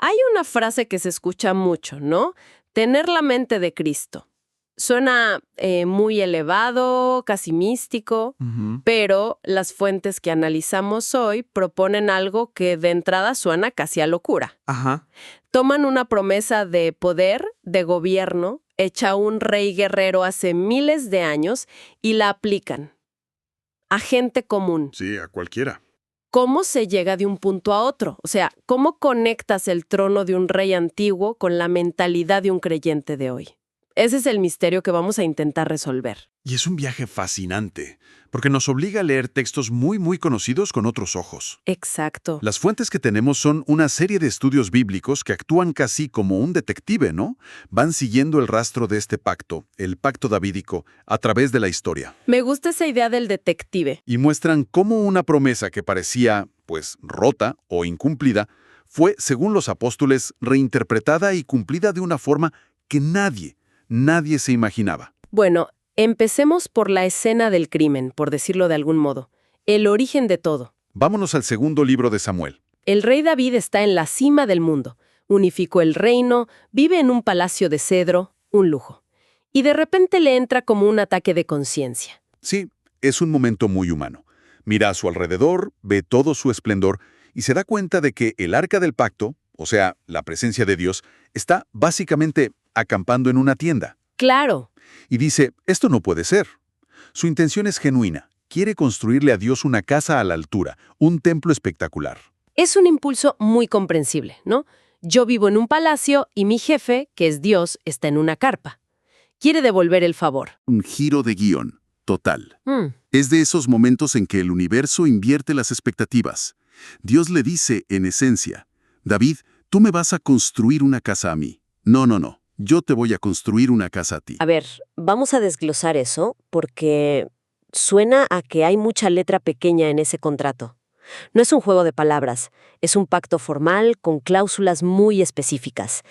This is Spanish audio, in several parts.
Hay una frase que se escucha mucho, ¿no? Tener la mente de Cristo. Suena muy elevado, casi místico, pero las fuentes que analizamos hoy proponen algo que de entrada suena casi a locura. Ajá. Toman una promesa de poder, de gobierno, hecha a un rey guerrero hace miles de años y la aplican a gente común. Sí, a cualquiera. ¿Cómo se llega de un punto a otro? O sea, ¿cómo conectas el trono de un rey antiguo con la mentalidad de un creyente de hoy? Ese es el misterio que vamos a intentar resolver. Y es un viaje fascinante, porque nos obliga a leer textos muy conocidos con otros ojos. Exacto. Las fuentes que tenemos son una serie de estudios bíblicos que actúan casi como un detective, ¿no? Van siguiendo el rastro de este pacto, el pacto davídico, a través de la historia. Me gusta esa idea del detective. Y muestran cómo una promesa que parecía, pues, rota o incumplida, fue, según los apóstoles, reinterpretada y cumplida de una forma que nadie se imaginaba. Bueno, empecemos por la escena del crimen, por decirlo de algún modo. El origen de todo. Vámonos al segundo libro de Samuel. El rey David está en la cima del mundo. Unificó el reino, vive en un palacio de cedro, un lujo. Y de repente le entra como un ataque de conciencia. Sí, es un momento muy humano. Mira a su alrededor, ve todo su esplendor y se da cuenta de que el arca del pacto, o sea, la presencia de Dios, está básicamente acampando en una tienda. Claro. Y dice, esto no puede ser. Su intención es genuina. Quiere construirle a Dios una casa a la altura, un templo espectacular. Es un impulso muy comprensible, ¿no? Yo vivo en un palacio y mi jefe, que es Dios, está en una carpa. Quiere devolver el favor. Un giro de guión, total. Es de esos momentos en que el universo invierte las expectativas. Dios le dice, en esencia, David, tú me vas a construir una casa a mí. No. Yo te voy a construir una casa a ti. A ver, vamos a desglosar eso porque suena a que hay mucha letra pequeña en ese contrato. No es un juego de palabras, es un pacto formal con cláusulas muy específicas.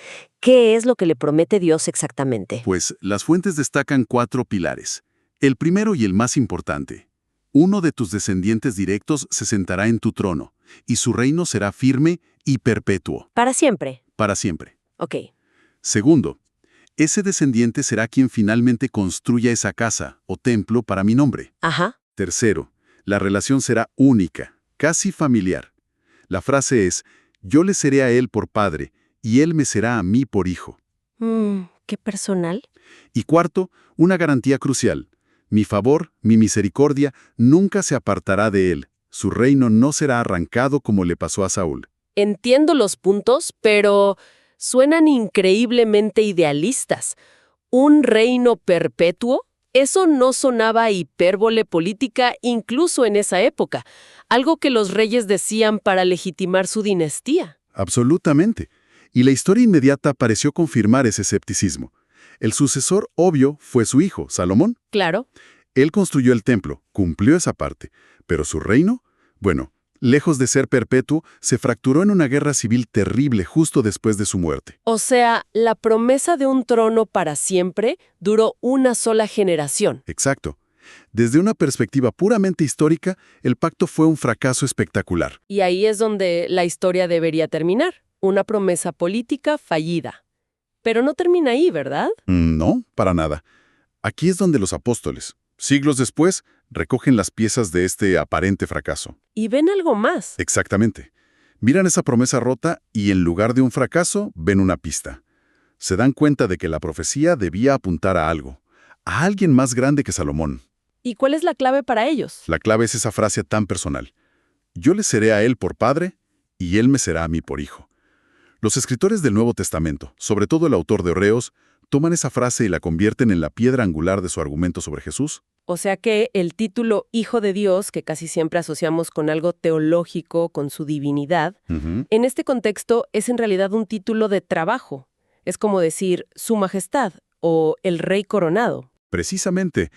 ¿Qué es lo que le promete Dios exactamente? Pues las fuentes destacan 4 pilares. El primero y el más importante. Uno de tus descendientes directos se sentará en tu trono, y su reino será firme y perpetuo. ¿Para siempre? Para siempre. Ok. Segundo, ese descendiente será quien finalmente construya esa casa o templo para mi nombre. Ajá. Tercero, la relación será única, casi familiar. La frase es, yo le seré a él por padre y él me será a mí por hijo. ¿Qué personal? Y cuarto, una garantía crucial. Mi favor, mi misericordia, nunca se apartará de él. Su reino no será arrancado como le pasó a Saúl. Entiendo los puntos, pero suenan increíblemente idealistas. ¿Un reino perpetuo? Eso no sonaba a hipérbole política incluso en esa época, algo que los reyes decían para legitimar su dinastía. Absolutamente. Y la historia inmediata pareció confirmar ese escepticismo. El sucesor obvio fue su hijo, Salomón. Claro. Él construyó el templo, cumplió esa parte, pero su reino, bueno, lejos de ser perpetuo, se fracturó en una guerra civil terrible justo después de su muerte. O sea, la promesa de un trono para siempre duró una sola generación. Exacto. Desde una perspectiva puramente histórica, el pacto fue un fracaso espectacular. Y ahí es donde la historia debería terminar. Una promesa política fallida. Pero no termina ahí, ¿verdad? No, para nada. Aquí es donde los apóstoles, siglos después, recogen las piezas de este aparente fracaso. Y ven algo más. Exactamente. Miran esa promesa rota y en lugar de un fracaso, ven una pista. Se dan cuenta de que la profecía debía apuntar a algo, a alguien más grande que Salomón. ¿Y cuál es la clave para ellos? La clave es esa frase tan personal. Yo le seré a él por padre y él me será a mí por hijo. Los escritores del Nuevo Testamento, sobre todo el autor de Hebreos, toman esa frase y la convierten en la piedra angular de su argumento sobre Jesús. O sea que el título Hijo de Dios, que casi siempre asociamos con algo teológico, con su divinidad, en este contexto es en realidad un título de trabajo. Es como decir Su Majestad o el Rey Coronado. Precisamente,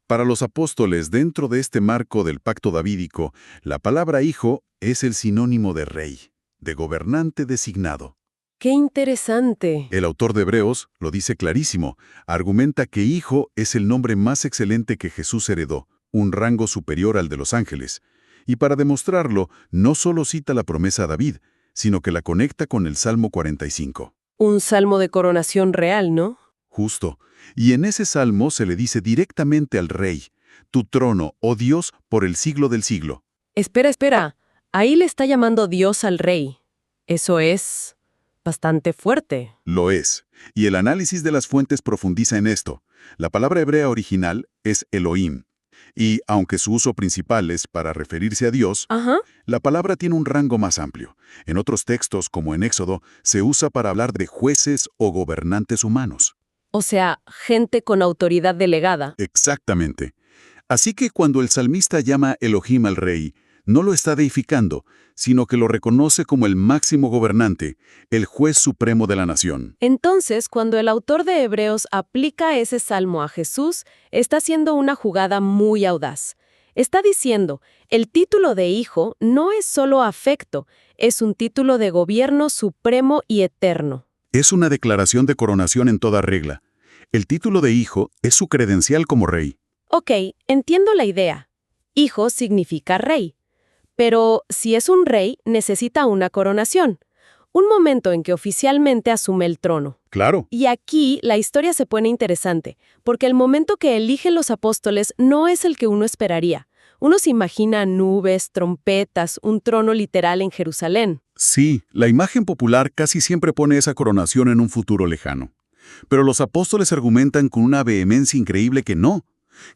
para los apóstoles, dentro de este marco del pacto davídico, la palabra hijo es el sinónimo de rey, de gobernante designado. ¡Qué interesante! El autor de Hebreos lo dice clarísimo, argumenta que hijo es el nombre más excelente que Jesús heredó, un rango superior al de los ángeles. Y para demostrarlo, no solo cita la promesa a David, sino que la conecta con el Salmo 45. Un salmo de coronación real, ¿no? Justo. Y en ese salmo se le dice directamente al rey, tu trono, oh Dios, por el siglo del siglo. Espera. Ahí le está llamando Dios al rey. Eso es bastante fuerte. Lo es. Y el análisis de las fuentes profundiza en esto. La palabra hebrea original es Elohim. Y, aunque su uso principal es para referirse a Dios, Ajá. la palabra tiene un rango más amplio. En otros textos, como en Éxodo, se usa para hablar de jueces o gobernantes humanos. O sea, gente con autoridad delegada. Exactamente. Así que cuando el salmista llama Elohim al rey, no lo está deificando, sino que lo reconoce como el máximo gobernante, el juez supremo de la nación. Entonces, cuando el autor de Hebreos aplica ese salmo a Jesús, está haciendo una jugada muy audaz. Está diciendo, el título de hijo no es solo afecto, es un título de gobierno supremo y eterno. Es una declaración de coronación en toda regla. El título de hijo es su credencial como rey. Ok, entiendo la idea. Hijo significa rey. Pero si es un rey, necesita una coronación. Un momento en que oficialmente asume el trono. Claro. Y aquí la historia se pone interesante, porque el momento que eligen los apóstoles no es el que uno esperaría. Uno se imagina nubes, trompetas, un trono literal en Jerusalén. Sí, la imagen popular casi siempre pone esa coronación en un futuro lejano. Pero los apóstoles argumentan con una vehemencia increíble que no,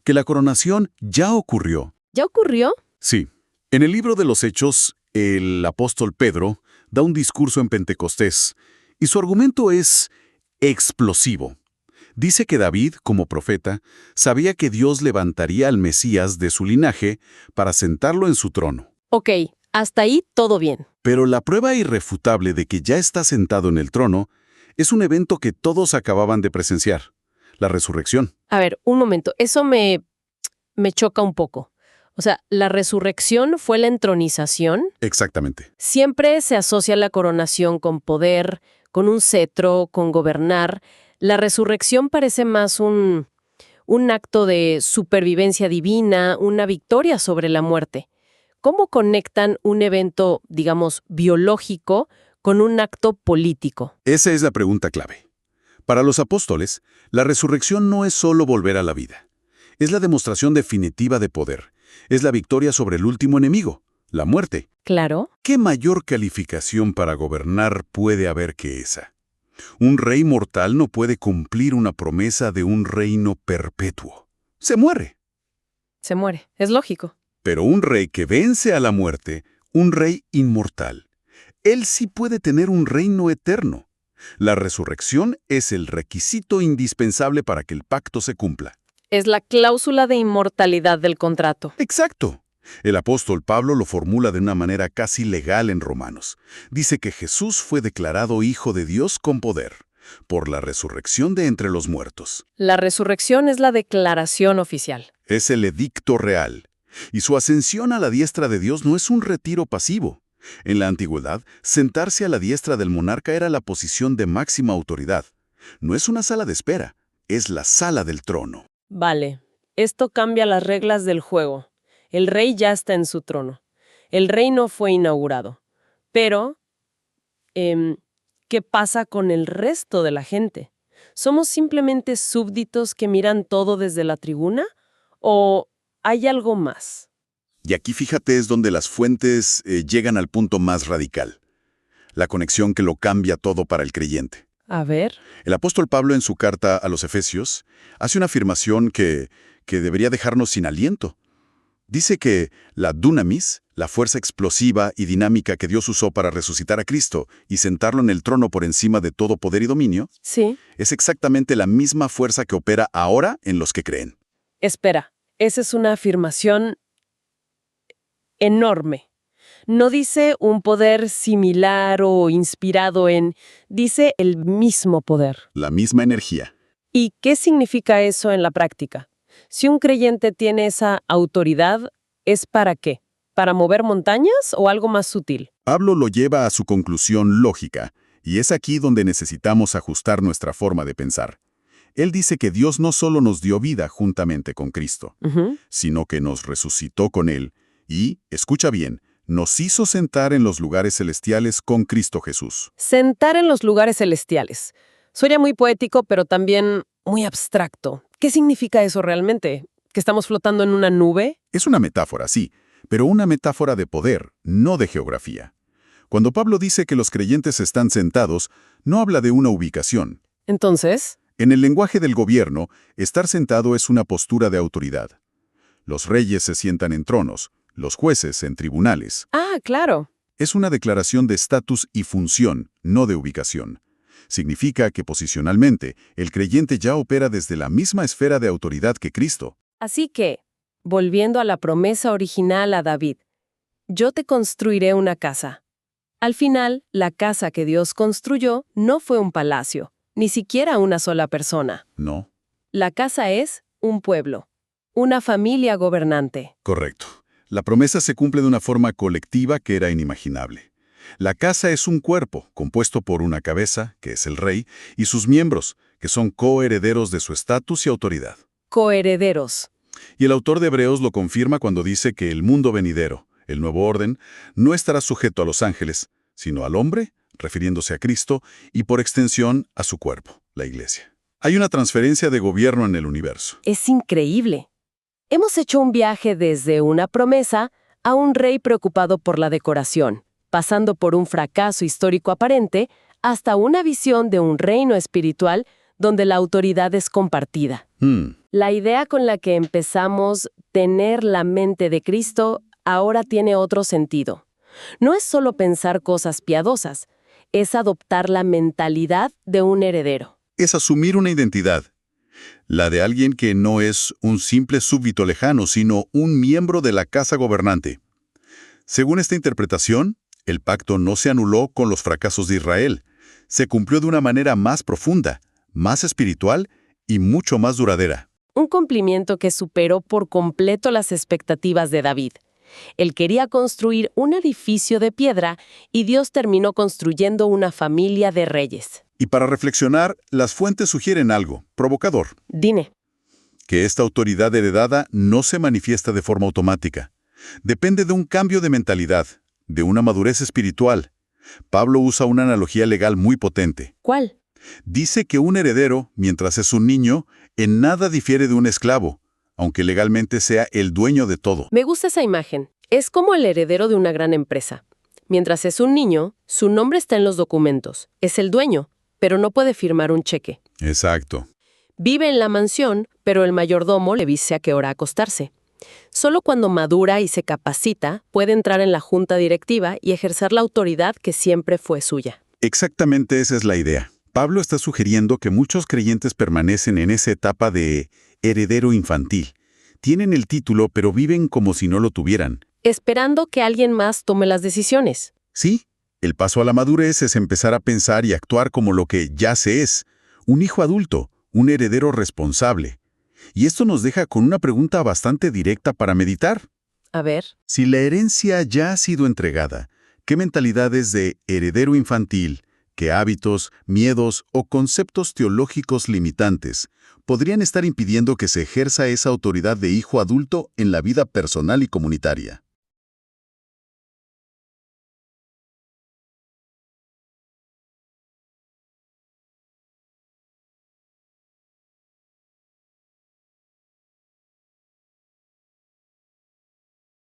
que la coronación ya ocurrió. ¿Ya ocurrió? Sí. En el libro de los Hechos, el apóstol Pedro da un discurso en Pentecostés, y su argumento es explosivo. Dice que David, como profeta, sabía que Dios levantaría al Mesías de su linaje para sentarlo en su trono. Ok, hasta ahí todo bien. Pero la prueba irrefutable de que ya está sentado en el trono es un evento que todos acababan de presenciar, la resurrección. A ver, un momento, eso me choca un poco. O sea, la resurrección fue la entronización. Exactamente. Siempre se asocia la coronación con poder, con un cetro, con gobernar. La resurrección parece más un acto de supervivencia divina, una victoria sobre la muerte. ¿Cómo conectan un evento, digamos, biológico con un acto político? Esa es la pregunta clave. Para los apóstoles, la resurrección no es solo volver a la vida. Es la demostración definitiva de poder. Es la victoria sobre el último enemigo, la muerte. Claro. ¿Qué mayor calificación para gobernar puede haber que esa? Un rey mortal no puede cumplir una promesa de un reino perpetuo. Se muere. Se muere. Es lógico. Pero un rey que vence a la muerte, un rey inmortal, él sí puede tener un reino eterno. La resurrección es el requisito indispensable para que el pacto se cumpla. Es la cláusula de inmortalidad del contrato. Exacto. El apóstol Pablo lo formula de una manera casi legal en Romanos. Dice que Jesús fue declarado Hijo de Dios con poder, por la resurrección de entre los muertos. La resurrección es la declaración oficial. Es el edicto real. Y su ascensión a la diestra de Dios no es un retiro pasivo. En la antigüedad, sentarse a la diestra del monarca era la posición de máxima autoridad. No es una sala de espera, es la sala del trono. Vale, esto cambia las reglas del juego. El rey ya está en su trono. El reino fue inaugurado. Pero, ¿qué pasa con el resto de la gente? ¿Somos simplemente súbditos que miran todo desde la tribuna? ¿O hay algo más? Y aquí fíjate es donde las fuentes llegan al punto más radical. La conexión que lo cambia todo para el creyente. A ver. El apóstol Pablo en su carta a los Efesios hace una afirmación que debería dejarnos sin aliento. Dice que la dunamis, la fuerza explosiva y dinámica que Dios usó para resucitar a Cristo y sentarlo en el trono por encima de todo poder y dominio, Sí. es exactamente la misma fuerza que opera ahora en los que creen. Espera, esa es una afirmación enorme. No dice un poder similar o inspirado en, dice el mismo poder. La misma energía. ¿Y qué significa eso en la práctica? Si un creyente tiene esa autoridad, ¿es para qué? ¿Para mover montañas o algo más sutil? Pablo lo lleva a su conclusión lógica, y es aquí donde necesitamos ajustar nuestra forma de pensar. Él dice que Dios no solo nos dio vida juntamente con Cristo, Ujú. sino que nos resucitó con Él y, escucha bien, nos hizo sentar en los lugares celestiales con Cristo Jesús. Sentar en los lugares celestiales. Suena muy poético, pero también muy abstracto. ¿Qué significa eso realmente? ¿Que estamos flotando en una nube? Es una metáfora, sí, pero una metáfora de poder, no de geografía. Cuando Pablo dice que los creyentes están sentados, no habla de una ubicación. Entonces, En el lenguaje del gobierno, estar sentado es una postura de autoridad. Los reyes se sientan en tronos, los jueces en tribunales. claro. Es una declaración de estatus y función, no de ubicación. Significa que posicionalmente, el creyente ya opera desde la misma esfera de autoridad que Cristo. Así que, volviendo a la promesa original a David, yo te construiré una casa. Al final, la casa que Dios construyó no fue un palacio, ni siquiera una sola persona. No. La casa es un pueblo, una familia gobernante. Correcto. La promesa se cumple de una forma colectiva que era inimaginable. La casa es un cuerpo, compuesto por una cabeza, que es el rey, y sus miembros, que son coherederos de su estatus y autoridad. Coherederos. Y el autor de Hebreos lo confirma cuando dice que el mundo venidero, el nuevo orden, no estará sujeto a los ángeles, sino al hombre, refiriéndose a Cristo, y por extensión a su cuerpo, la Iglesia. Hay una transferencia de gobierno en el universo. Es increíble. Hemos hecho un viaje desde una promesa a un rey preocupado por la decoración, pasando por un fracaso histórico aparente, hasta una visión de un reino espiritual donde la autoridad es compartida. La idea con la que empezamos, tener la mente de Cristo, ahora tiene otro sentido. No es solo pensar cosas piadosas, es adoptar la mentalidad de un heredero. Es asumir una identidad, la de alguien que no es un simple súbdito lejano, sino un miembro de la casa gobernante. Según esta interpretación, el pacto no se anuló con los fracasos de Israel, se cumplió de una manera más profunda, más espiritual y mucho más duradera. Un cumplimiento que superó por completo las expectativas de David. Él quería construir un edificio de piedra y Dios terminó construyendo una familia de reyes. Y para reflexionar, las fuentes sugieren algo provocador. Dime. Que esta autoridad heredada no se manifiesta de forma automática. Depende de un cambio de mentalidad, de una madurez espiritual. Pablo usa una analogía legal muy potente. ¿Cuál? Dice que un heredero, mientras es un niño, en nada difiere de un esclavo, aunque legalmente sea el dueño de todo. Me gusta esa imagen. Es como el heredero de una gran empresa. Mientras es un niño, su nombre está en los documentos. Es el dueño, pero no puede firmar un cheque. Exacto. Vive en la mansión, pero el mayordomo le dice a qué hora acostarse. Solo cuando madura y se capacita, puede entrar en la junta directiva y ejercer la autoridad que siempre fue suya. Exactamente esa es la idea. Pablo está sugiriendo que muchos creyentes permanecen en esa etapa de heredero infantil. Tienen el título, pero viven como si no lo tuvieran. Esperando que alguien más tome las decisiones. Sí, el paso a la madurez es empezar a pensar y actuar como lo que ya se es, un hijo adulto, un heredero responsable. Y esto nos deja con una pregunta bastante directa para meditar. A ver. Si la herencia ya ha sido entregada, ¿qué mentalidades de heredero infantil, qué hábitos, miedos o conceptos teológicos limitantes podrían estar impidiendo que se ejerza esa autoridad de hijo adulto en la vida personal y comunitaria?